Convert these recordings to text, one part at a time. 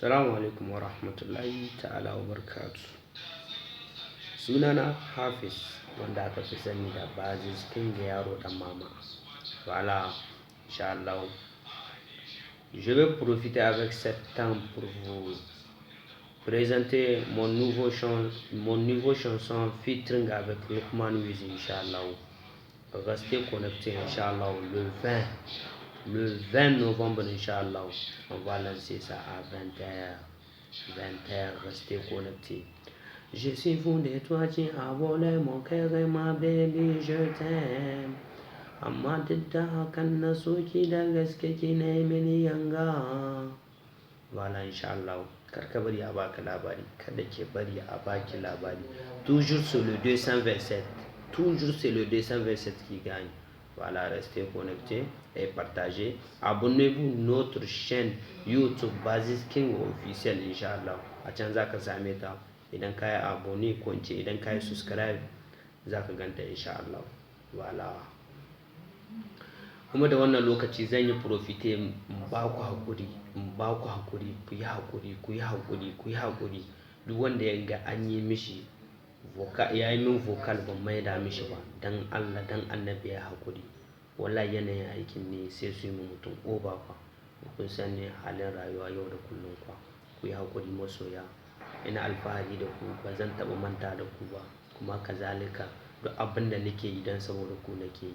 Assalamu alaikum wa rahmatullahi ta'ala wa barakatu. Sunana Hafiz wanda aka fi sani da Baziz kin ga yaro dan mama. Voilà, Inch'Allah. Je vais profiter avec cet temps pour vous présenter mon nouveau chanson featuring avec Loukman Weezy, Inch'Allah. Restez connectés, Inch'Allah, le 20 novembre, Inch'Allah. On va lancer ça à 20h. 20h, restez connectés. Je suis fou de toi, tu as volé mon cœur et ma baby, je t'aime. Amma didda hakan na so ki da gaske ki ne mini yanga. Voilà, Inch'Allah. Kar ka bari a baka labari, kada ke bari a baki labari. Toujours sur le 227. Toujours c'est le 227 qui gagne. Voilà, restez connectés et partagez. Abonnez-vous notre chaîne YouTube Baziz King officiel, Inch'Allah. A can za ka same ta. Idan ka yi abonne ko in ce idan ka yi subscribe za ka ganta, Inch'Allah. Voilà. Kuma da wannan lokaci zan yi profite in ba ku hakuri, ku yi hakuri. Duk wanda ya ga an yi mishi ya yi min vocal ban maida mishi ba, dan Allah dan annabi ya hakuri. Wallahi yanayin aikin ne sai su yi mutum over kwa. Kun san ne halin rayuwa yau da kullum kwa. Ku yi hakuri masoya. Ina alfahari da ku, ba zan taɓa manta da ku ba. Kuma kazalika duk abin da nake yi dan saboda ku nake yi.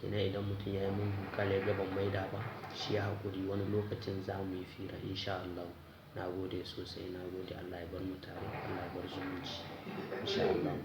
Kenan idan mutum ya yi min vocal ya ga ban maida ba, shi ya hakuri. Wani lokacin za mu yi fira, Inch'Allah. Na gode sosai, na gode. Allah ya bar mu tare, Allah ya bar zumunci, Inch'Allah.